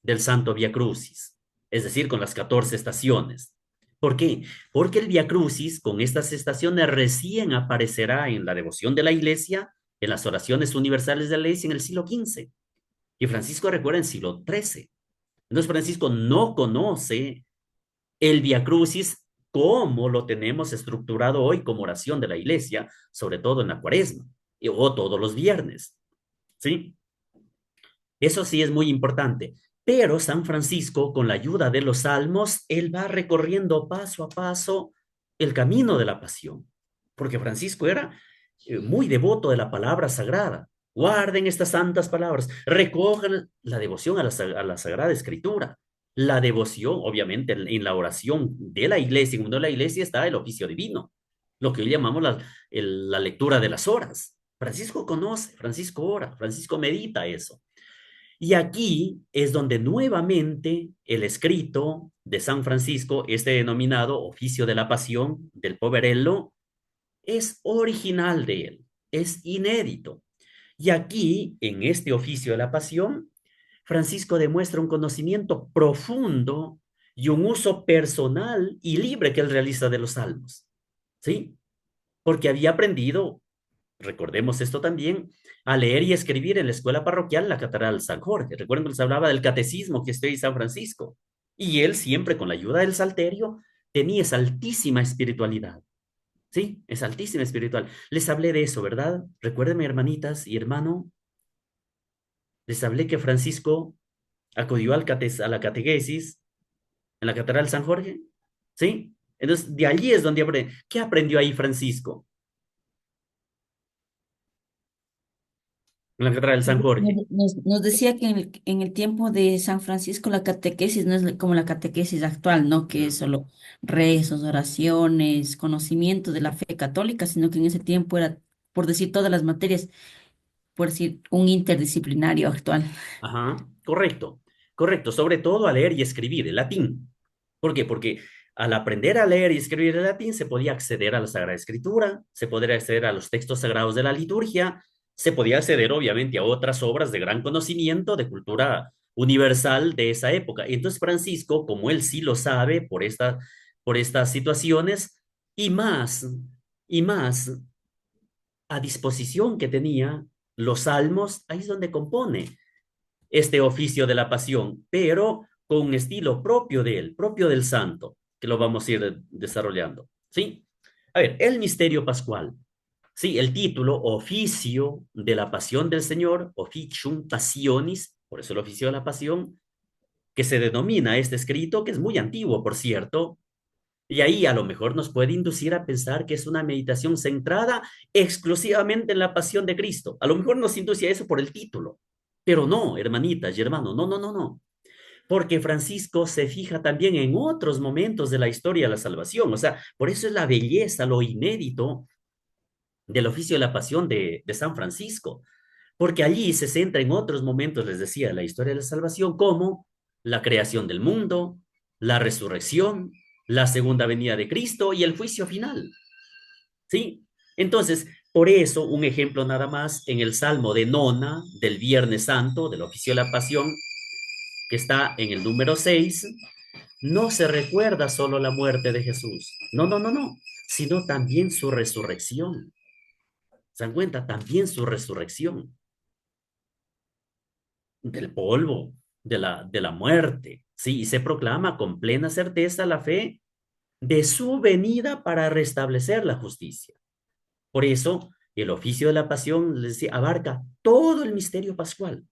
del Santo Via Crucis, es decir, con las 14 estaciones. ¿Por qué? Porque el Via Crucis, con estas estaciones, recién aparecerá en la devoción de la Iglesia, en las oraciones universales de la Iglesia en el siglo XV. Y Francisco recuerda en el siglo XIII. Entonces Francisco no conoce el Via Crucis como lo tenemos estructurado hoy como oración de la Iglesia, sobre todo en la Cuaresma o todos los viernes. ¿Sí? Eso sí es muy importante. Pero San Francisco, con la ayuda de los salmos, él va recorriendo paso a paso el camino de la pasión. Porque Francisco era muy devoto de la palabra sagrada. Guarden estas santas palabras, recojan la devoción a la Sagrada Escritura. La devoción, obviamente, en la oración de la iglesia, en uno de la iglesia está el oficio divino, lo que hoy llamamos la lectura de las horas. Francisco conoce, Francisco ora, Francisco medita eso. Y aquí es donde nuevamente el escrito de San Francisco, este denominado oficio de la pasión del Poverello, es original de él, es inédito. Y aquí, en este oficio de la pasión, Francisco demuestra un conocimiento profundo y un uso personal y libre que él realiza de los salmos. ¿Sí? Porque había aprendido, recordemos esto también, a leer y escribir en la escuela parroquial, la Catedral San Jorge. Recuerden que les hablaba del catecismo que estudia San Francisco. Y él siempre, con la ayuda del salterio, tenía esa altísima espiritualidad. ¿Sí? Es altísima espiritual. Les hablé de eso, ¿verdad? Recuérdenme, hermanitas y hermano, les hablé que Francisco acudió a la catequesis en la Catedral San Jorge. ¿Sí? Entonces, de allí es donde aprende. ¿Qué aprendió ahí Francisco? En la Catedral San Jorge. Nos decía que en el tiempo de San Francisco la catequesis no es como la catequesis actual, ¿no? Que es solo rezos, oraciones, conocimiento de la fe católica, sino que en ese tiempo era, por decir todas las materias, por decir un interdisciplinario actual. Ajá, correcto, correcto. Sobre todo a leer y escribir el latín. ¿Por qué? Porque al aprender a leer y escribir el latín se podía acceder a la Sagrada Escritura, se podría acceder a los textos sagrados de la liturgia, se podía acceder obviamente a otras obras de gran conocimiento de cultura universal de esa época. Y entonces Francisco, como él sí lo sabe por estas situaciones y más a disposición que tenía los salmos, ahí es donde compone este oficio de la pasión, pero con un estilo propio de él, propio del santo, que lo vamos a ir desarrollando. ¿Sí? A ver, el misterio pascual. Sí, el título, oficio de la pasión del Señor, officium passionis, por eso el oficio de la pasión, que se denomina este escrito, que es muy antiguo, por cierto, y ahí a lo mejor nos puede inducir a pensar que es una meditación centrada exclusivamente en la pasión de Cristo. A lo mejor nos induce a eso por el título, pero no, hermanitas y hermanos, no, no, no, no. Porque Francisco se fija también en otros momentos de la historia de la salvación. O sea, por eso es la belleza, lo inédito del oficio de la pasión de San Francisco. Porque allí se centra en otros momentos, les decía, de la historia de la salvación, como la creación del mundo, la resurrección, la segunda venida de Cristo y el juicio final. ¿Sí? Entonces, por eso, un ejemplo nada más, en el Salmo de Nona del Viernes Santo, del oficio de la Pasión, que está en el número 6, no se recuerda solo la muerte de Jesús. No, no, no, no, sino también su resurrección. ¿Se dan cuenta? También su resurrección del polvo, de la muerte. Sí, y se proclama con plena certeza la fe de su venida para restablecer la justicia. Por eso, el oficio de la pasión, les decía, abarca todo el misterio pascual,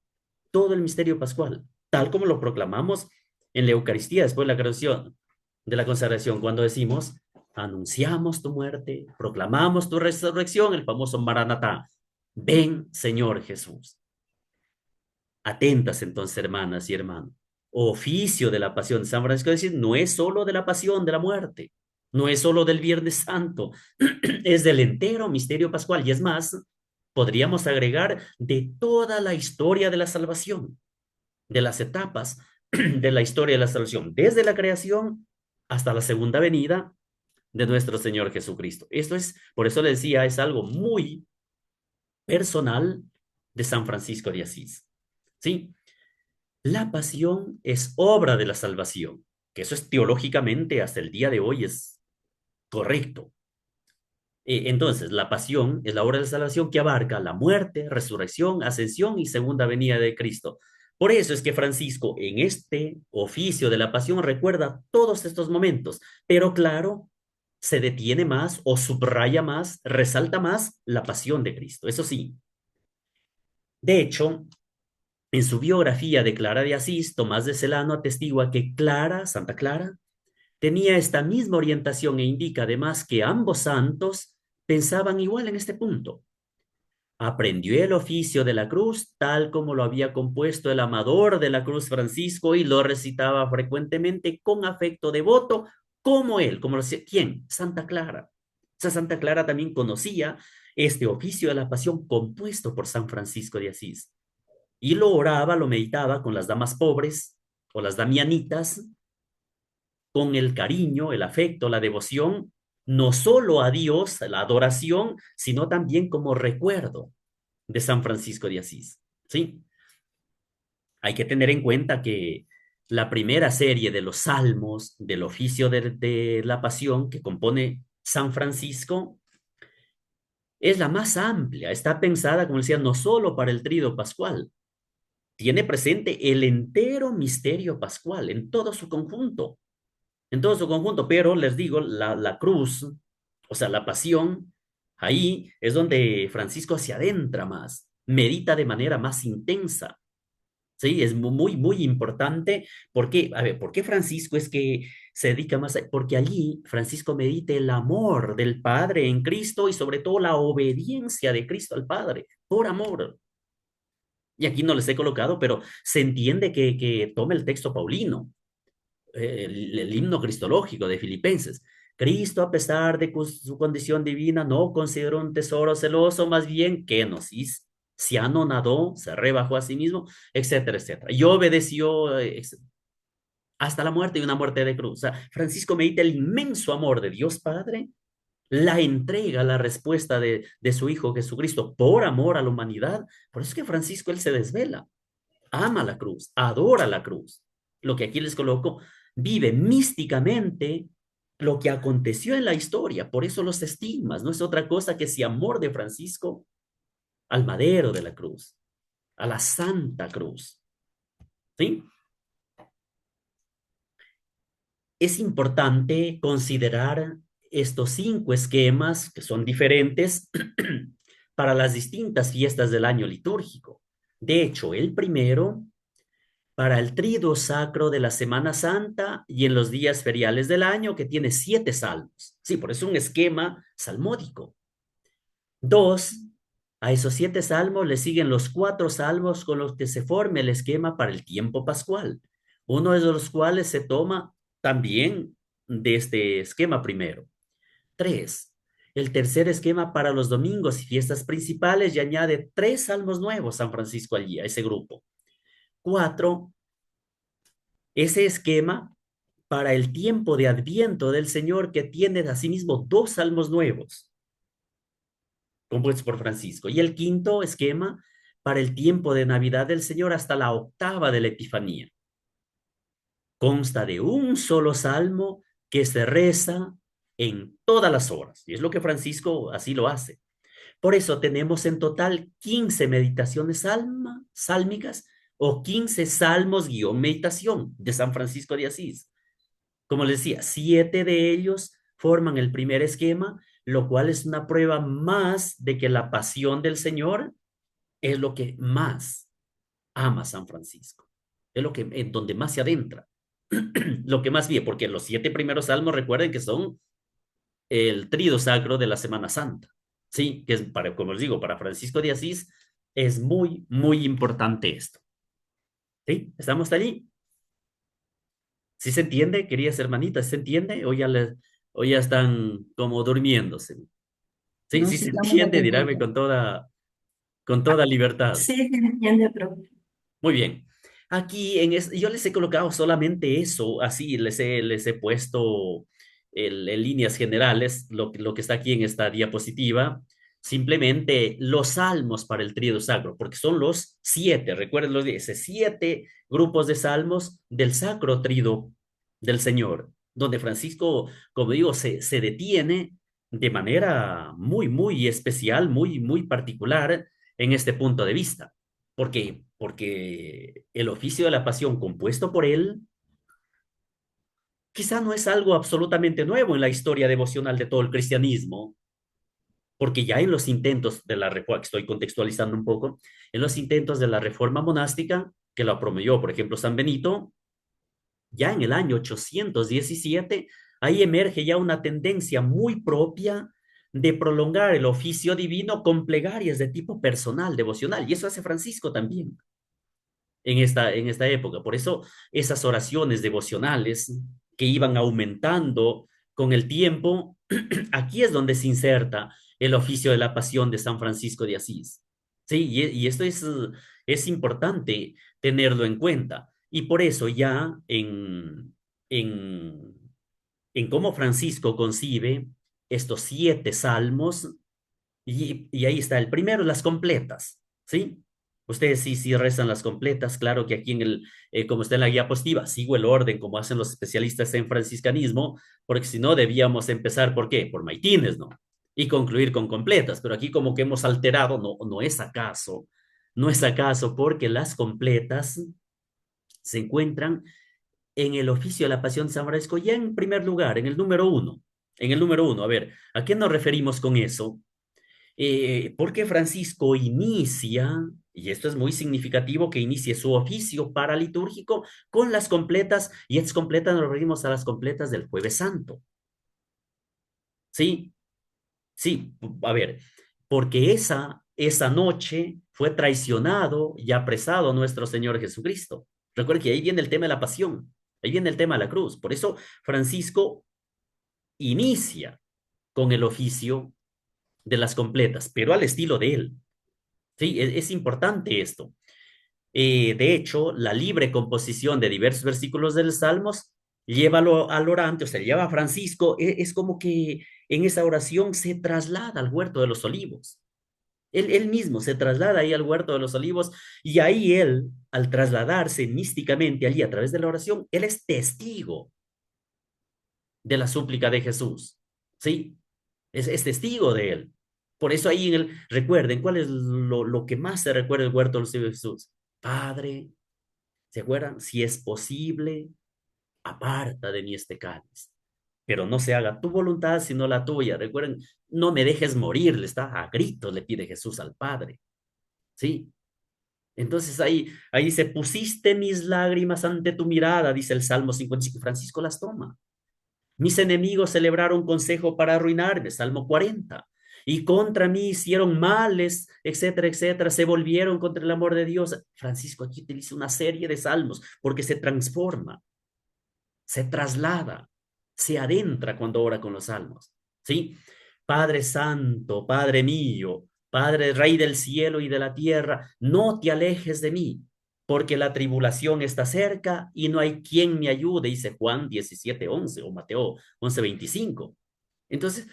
todo el misterio pascual, tal como lo proclamamos en la Eucaristía después de la creación, de la consagración, cuando decimos, anunciamos tu muerte, proclamamos tu resurrección, el famoso Maranatá. Ven, Señor Jesús. Atentas entonces, hermanas y hermanos. oficio de la pasión de San Francisco de Asís no es solo de la pasión, de la muerte, no es solo del Viernes Santo, es del entero misterio pascual y es más, podríamos agregar de toda la historia de la salvación, de las etapas de la historia de la salvación, desde la creación hasta la segunda venida de nuestro Señor Jesucristo. Esto es, por eso le decía, es algo muy personal de San Francisco de Asís. ¿Sí? La pasión es obra de la salvación, que eso es teológicamente hasta el día de hoy es correcto. Entonces, la pasión es la obra de la salvación que abarca la muerte, resurrección, ascensión y segunda venida de Cristo. Por eso es que Francisco en este oficio de la pasión recuerda todos estos momentos, pero claro, se detiene más o subraya más, resalta más la pasión de Cristo. Eso sí. De hecho, en su biografía de Clara de Asís, Tomás de Celano atestigua que Clara, Santa Clara, tenía esta misma orientación e indica además que ambos santos pensaban igual en este punto. Aprendió el oficio de la cruz tal como lo había compuesto el amador de la cruz Francisco y lo recitaba frecuentemente con afecto devoto como él, como lo hacía, ¿quién? Santa Clara. O sea, Santa Clara también conocía este oficio de la pasión compuesto por San Francisco de Asís y lo oraba, lo meditaba con las damas pobres o las damianitas, con el cariño, el afecto, la devoción, no solo a Dios, la adoración, sino también como recuerdo de San Francisco de Asís. ¿Sí? Hay que tener en cuenta que la primera serie de los salmos del oficio de la pasión que compone San Francisco es la más amplia, está pensada, como decía, no solo para el tríodo pascual, tiene presente el entero misterio pascual en todo su conjunto, pero les digo, la cruz, o sea, la pasión, ahí es donde Francisco se adentra más, medita de manera más intensa. Sí, es muy, muy importante. ¿Por qué? A ver, ¿por qué Francisco es que se dedica más Porque allí Francisco medita el amor del Padre en Cristo y sobre todo la obediencia de Cristo al Padre, por amor. Y aquí no les he colocado, pero se entiende que toma el texto paulino, el himno cristológico de Filipenses. Cristo, a pesar de su condición divina, no consideró un tesoro celoso, más bien que nos hizo, se anonadó, se rebajó a sí mismo, etcétera, etcétera. Y obedeció hasta la muerte y una muerte de cruz. O sea, Francisco medita el inmenso amor de Dios Padre, la entrega, la respuesta de su Hijo Jesucristo por amor a la humanidad. Por eso es que Francisco, él se desvela, ama la cruz, adora la cruz. Lo que aquí les coloco, vive místicamente lo que aconteció en la historia. Por eso los estigmas, no es otra cosa que ese amor de Francisco al madero de la cruz, a la Santa Cruz. ¿Sí? Es importante considerar estos 5 esquemas que son diferentes para las distintas fiestas del año litúrgico. De hecho, el primero para el triduo sacro de la Semana Santa y en los días feriales del año, que tiene 7 salmos. Sí, por eso es un esquema salmódico. 2, a esos 7 salmos le siguen los 4 salmos con los que se forma el esquema para el tiempo pascual, uno de los cuales se toma también de este esquema primero. 3, el tercer esquema para los domingos y fiestas principales y añade 3 salmos nuevos San Francisco allí, a ese grupo. 4, ese esquema para el tiempo de Adviento del Señor que tiene asimismo 2 salmos nuevos, compuestos por Francisco. Y el quinto esquema para el tiempo de Navidad del Señor hasta la octava de la Epifanía. Consta de un solo salmo que se reza en todas las horas. Y es lo que Francisco así lo hace. Por eso tenemos en total 15 meditaciones sálmicas o 15 salmos guión meditación de San Francisco de Asís. Como les decía, 7 de ellos forman el primer esquema, lo cual es una prueba más de que la pasión del Señor es lo que más ama San Francisco. Es lo que en donde más se adentra. Lo que más vive, porque los 7 primeros salmos, recuerden que son el trido sacro de la Semana Santa. Sí, que es para, como les digo, para Francisco de Asís es muy, muy importante esto. ¿Sí? ¿Estamos allí? ¿Sí se entiende, queridas hermanitas? ¿Se entiende? O ya están como durmiéndose. Sí, No, sí sí se estamos entiende, dirame atendiendo. con toda libertad. Sí, se entiende, profe. Muy bien. Aquí yo les he colocado solamente eso, así les he puesto en líneas generales lo que está aquí en esta diapositiva, simplemente los salmos para el tríodo sacro, porque son los siete, recuerden los 10, siete grupos de salmos del sacro tríodo del Señor, donde Francisco, como digo, se detiene de manera muy, muy especial, muy, muy particular en este punto de vista. ¿Por qué? Porque el oficio de la pasión compuesto por él quizá no es algo absolutamente nuevo en la historia devocional de todo el cristianismo, porque ya en los intentos de la reforma, estoy contextualizando un poco, en los intentos de la reforma monástica, que lo promovió, por ejemplo, San Benito, ya en el año 817, ahí emerge ya una tendencia muy propia de prolongar el oficio divino con plegarias de tipo personal, devocional, y eso hace Francisco también en esta época. Por eso esas oraciones devocionales que iban aumentando con el tiempo, aquí es donde se inserta el oficio de la pasión de San Francisco de Asís. Sí, y esto es importante tenerlo en cuenta. Y por eso ya en, en cómo Francisco concibe estos siete salmos, y ahí está, el primero, las completas, ¿sí? Ustedes sí rezan las completas, claro que aquí como está en la guía positiva, sigo el orden como hacen los especialistas en franciscanismo, porque si no debíamos empezar, ¿por qué? Por maitines, ¿no? Y concluir con completas, pero aquí como que hemos alterado, no es acaso, no es acaso, porque las completas se encuentran en el oficio de la Pasión de San Francisco, ya en primer lugar, en el número uno, a ver, ¿a qué nos referimos con eso? Porque Francisco inicia, y esto es muy significativo, que inicie su oficio paralitúrgico con las completas, y estas completas nos referimos a las completas del Jueves Santo. ¿Sí? Sí, a ver, porque esa noche fue traicionado y apresado nuestro Señor Jesucristo. Recuerden que ahí viene el tema de la pasión, ahí viene el tema de la cruz. Por eso Francisco inicia con el oficio de las completas, pero al estilo de él. Sí, es importante esto. De hecho, la libre composición de diversos versículos del Salmos llévalo al orante, o sea, lleva a Francisco, es como que en esa oración se traslada al huerto de los olivos. Él mismo se traslada ahí al huerto de los olivos y ahí él, al trasladarse místicamente allí a través de la oración, él es testigo de la súplica de Jesús. ¿Sí? Es testigo de él. Por eso ahí recuerden, ¿cuál es lo que más se recuerda del huerto de los olivos de Jesús? Padre, ¿se acuerdan? Si es posible, aparta de mí este cáliz, pero no se haga tu voluntad sino la tuya. Recuerden, no me dejes morir, le está a gritos, le pide Jesús al Padre. ¿Sí? Entonces ahí dice, pusiste mis lágrimas ante tu mirada, dice el Salmo 55. Francisco las toma. Mis enemigos celebraron consejo para arruinarme, Salmo 40. Y contra mí hicieron males, etcétera, etcétera. Se volvieron contra el amor de Dios. Francisco aquí utiliza una serie de salmos porque se transforma, se traslada, se adentra cuando ora con los salmos. ¿Sí? Padre Santo, Padre mío, Padre Rey del cielo y de la tierra, no te alejes de mí, porque la tribulación está cerca y no hay quien me ayude, dice Juan 17:11 o Mateo 11:25. Entonces,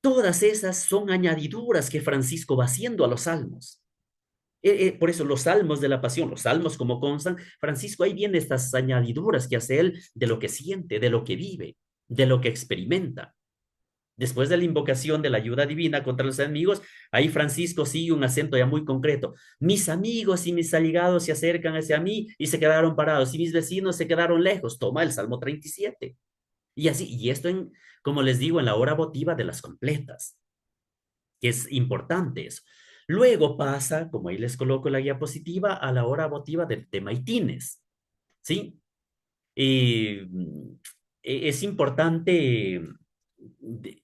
todas esas son añadiduras que Francisco va haciendo a los salmos. Por eso los salmos de la pasión, los salmos como constan, Francisco ahí viene estas añadiduras que hace él de lo que siente, de lo que vive, de lo que experimenta. Después de la invocación de la ayuda divina contra los enemigos, ahí Francisco sigue un acento ya muy concreto. Mis amigos y mis allegados se acercan hacia mí y se quedaron parados, y mis vecinos se quedaron lejos. Toma el Salmo 37. Y así, y esto como les digo, en la hora votiva de las completas, que es importante eso. Luego pasa, como ahí les coloco la guía positiva, a la hora votiva de maitines, ¿sí? Eh, es importante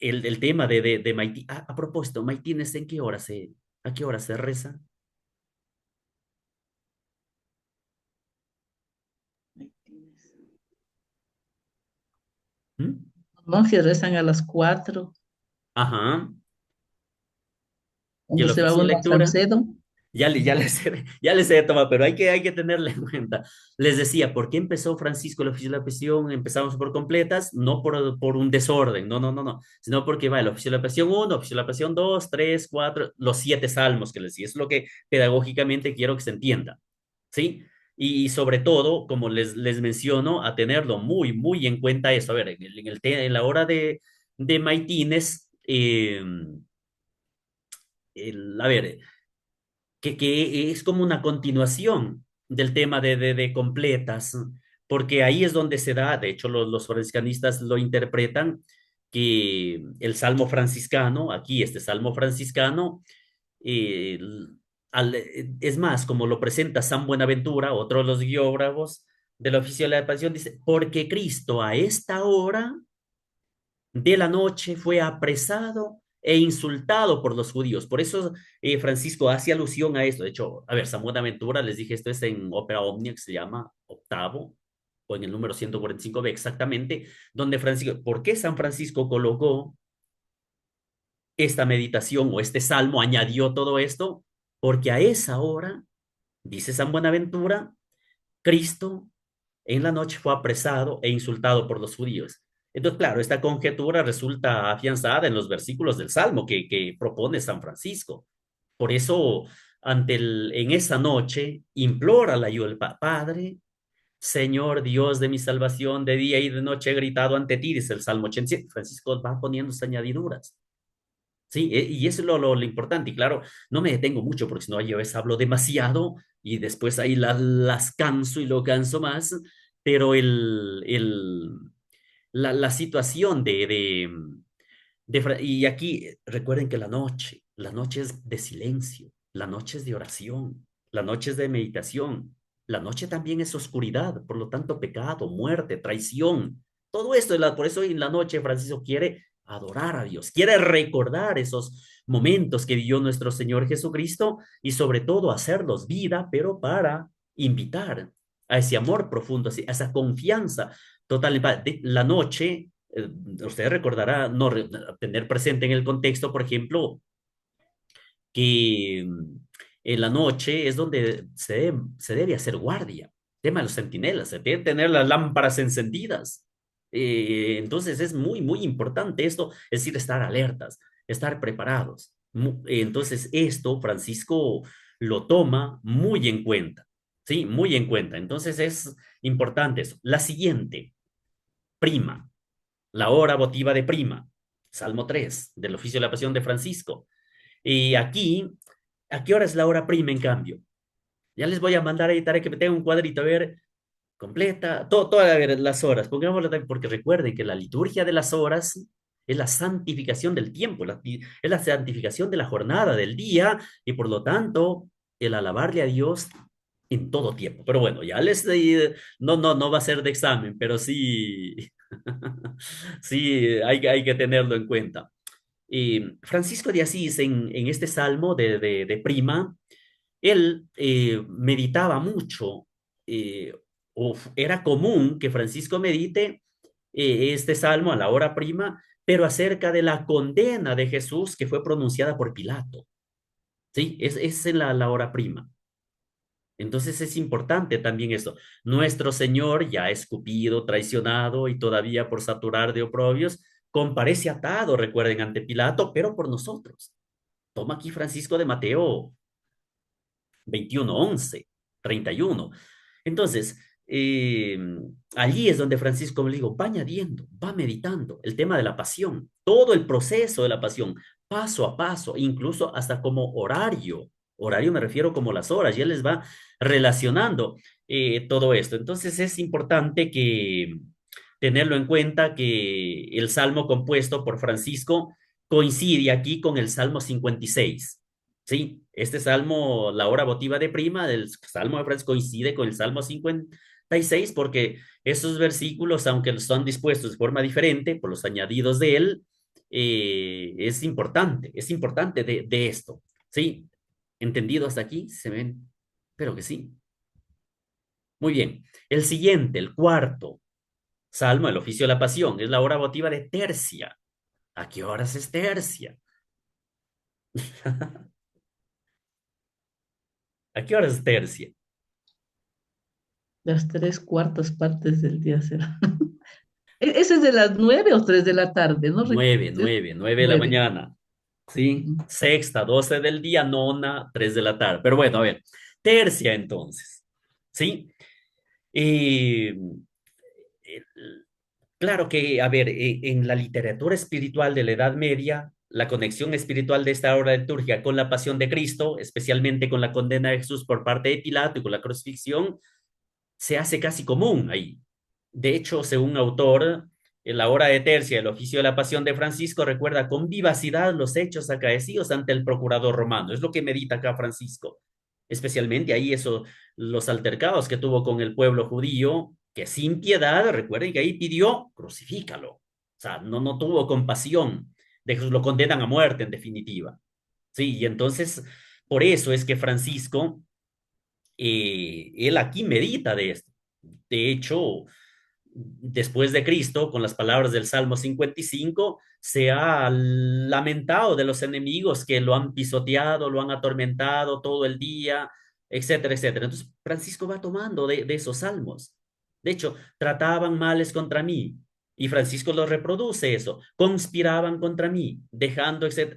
el tema de Maití. A propósito, Maitines, a qué hora se reza? ¿Mm? Los monjes rezan a las 4, Ajá. ¿Y cuando el se va oficio de uno a lectura? Salcedo. Ya les he tomado, pero hay que tenerle en cuenta. Les decía, ¿por qué empezó Francisco el oficio de la pasión? Empezamos por completas, no por un desorden, no, sino porque va el oficio de la pasión uno, oficio de la pasión 2, 3, 4, los 7 salmos que les decía. Es lo que pedagógicamente quiero que se entienda, ¿sí? Y sobre todo, como les menciono, a tenerlo muy en cuenta eso. A ver, en la hora de Maitines, a ver, que es como una continuación del tema de completas, porque ahí es donde se da, de hecho los franciscanistas lo interpretan, que el salmo franciscano, aquí este salmo franciscano, eh, es más, como lo presenta San Buenaventura, otro de los biógrafos del oficio de la pasión, dice, porque Cristo a esta hora de la noche fue apresado e insultado por los judíos. Por eso Francisco hace alusión a esto. De hecho, a ver, Samuel Aventura, les dije, esto es en Ópera Omnia, que se llama Octavo, o en el número 145b exactamente, donde Francisco, ¿por qué San Francisco colocó esta meditación o este salmo, añadió todo esto? Porque a esa hora, dice San Buenaventura, Cristo en la noche fue apresado e insultado por los judíos. Entonces, claro, esta conjetura resulta afianzada en los versículos del Salmo que propone San Francisco. Por eso, en esa noche, implora la ayuda del Padre, Señor Dios de mi salvación, de día y de noche he gritado ante ti, dice el Salmo 87. Francisco va poniendo sus añadiduras. Sí, y eso es lo importante. Y claro, no me detengo mucho porque si no, yo a veces hablo demasiado y después ahí las canso y lo canso más, pero la situación y aquí recuerden que la noche es de silencio, la noche es de oración, la noche es de meditación, la noche también es oscuridad, por lo tanto pecado, muerte, traición, todo esto, por eso en la noche Francisco quiere adorar a Dios, quiere recordar esos momentos que vivió nuestro Señor Jesucristo y sobre todo hacerlos vida, pero para invitar a ese amor profundo, a esa confianza total. La noche usted recordará no tener presente en el contexto, por ejemplo, que en la noche es donde se debe hacer guardia. Tema de los centinelas, se debe tener las lámparas encendidas. Entonces es muy importante esto, es decir, estar alertas, estar preparados. Entonces esto Francisco lo toma muy en cuenta, ¿sí? Muy en cuenta. Entonces es importante eso. La siguiente, prima. La hora votiva de prima, Salmo 3 del oficio de la pasión de Francisco. Y aquí, ¿a qué hora es la hora prima en cambio? Ya les voy a mandar a editar que me tenga un cuadrito, a ver, completa, todas a ver, las horas, pongámoslo también, porque recuerden que la liturgia de las horas es la santificación del tiempo, es la santificación de la jornada, del día, y por lo tanto, el alabarle a Dios en todo tiempo. Pero bueno, no va a ser de examen, pero sí, sí, hay que tenerlo en cuenta. Francisco de Asís, en este salmo de prima, él meditaba mucho, era común que Francisco medite este salmo a la hora prima, pero acerca de la condena de Jesús que fue pronunciada por Pilato. ¿Sí? Es en la hora prima. Entonces es importante también esto. Nuestro Señor, ya escupido, traicionado y todavía por saturar de oprobios, comparece atado, recuerden, ante Pilato, pero por nosotros. Toma aquí Francisco de Mateo 21:11, 31. Entonces, eh, allí es donde Francisco, como le digo, va añadiendo, va meditando el tema de la pasión, todo el proceso de la pasión, paso a paso, incluso hasta como horario. Horario me refiero como las horas, y él les va relacionando todo esto. Entonces es importante que tenerlo en cuenta que el salmo compuesto por Francisco coincide aquí con el Salmo 56. Sí, este salmo, la hora votiva de prima del Salmo de Francisco coincide con el Salmo 56 porque esos versículos, aunque son dispuestos de forma diferente por los añadidos de él, es importante de esto. ¿Sí? ¿Entendido hasta aquí? ¿Se ven? Espero que sí. Muy bien. El siguiente, el cuarto, Salmo, el oficio de la pasión, es la hora votiva de tercia. ¿A qué horas es tercia? ¿A qué horas es tercia? Las tres cuartas partes del día será. Ese es de las 9 o 3 de la tarde, ¿no? 9 de la 9. mañana. ¿Sí? Ujú. Sexta, 12 del día, nona, 3 de la tarde. Pero bueno, a ver, tercia entonces. ¿Sí? Eh, claro que, a ver, en la literatura espiritual de la Edad Media, la conexión espiritual de esta obra litúrgica con la pasión de Cristo, especialmente con la condena de Jesús por parte de Pilato y con la crucifixión, se hace casi común ahí. De hecho, según un autor, en la hora de tercia, el oficio de la pasión de Francisco recuerda con vivacidad los hechos acaecidos ante el procurador romano. Es lo que medita acá Francisco. Especialmente ahí eso, los altercados que tuvo con el pueblo judío, que sin piedad, recuerden que ahí pidió, crucifícalo. O sea, no tuvo compasión. De Jesús lo condenan a muerte en definitiva. Sí, y entonces, por eso es que Francisco él aquí medita de esto. De hecho, después de Cristo, con las palabras del Salmo 55, se ha lamentado de los enemigos que lo han pisoteado, lo han atormentado todo el día, etcétera, etcétera. Entonces, Francisco va tomando de esos salmos. De hecho, trataban males contra mí. Y Francisco lo reproduce eso. Conspiraban contra mí, dejando, etcétera.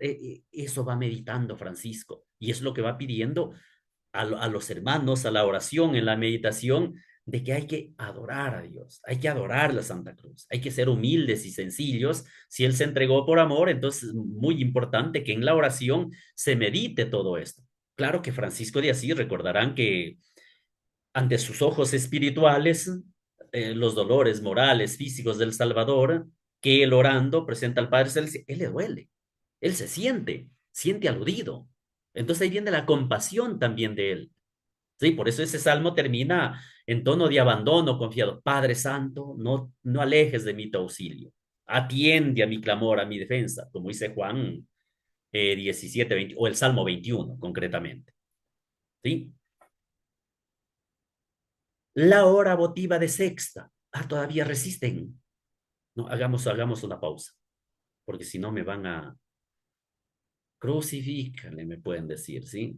Eso va meditando Francisco. Y es lo que va pidiendo a los hermanos, a la oración, en la meditación, de que hay que adorar a Dios, hay que adorar la Santa Cruz, hay que ser humildes y sencillos. Si Él se entregó por amor, entonces es muy importante que en la oración se medite todo esto. Claro que Francisco de Asís, recordarán que ante sus ojos espirituales, los dolores morales, físicos del Salvador, que él orando presenta al Padre Celestial, él le duele, él se siente aludido. Entonces ahí viene la compasión también de él. Sí, por eso ese salmo termina en tono de abandono confiado. Padre Santo, no alejes de mí tu auxilio. Atiende a mi clamor, a mi defensa, como dice Juan 17, 20, o el Salmo 21 concretamente. ¿Sí? La hora votiva de sexta. Ah, todavía resisten. No, hagamos una pausa, porque si no me van a crucificarle, me pueden decir, ¿sí?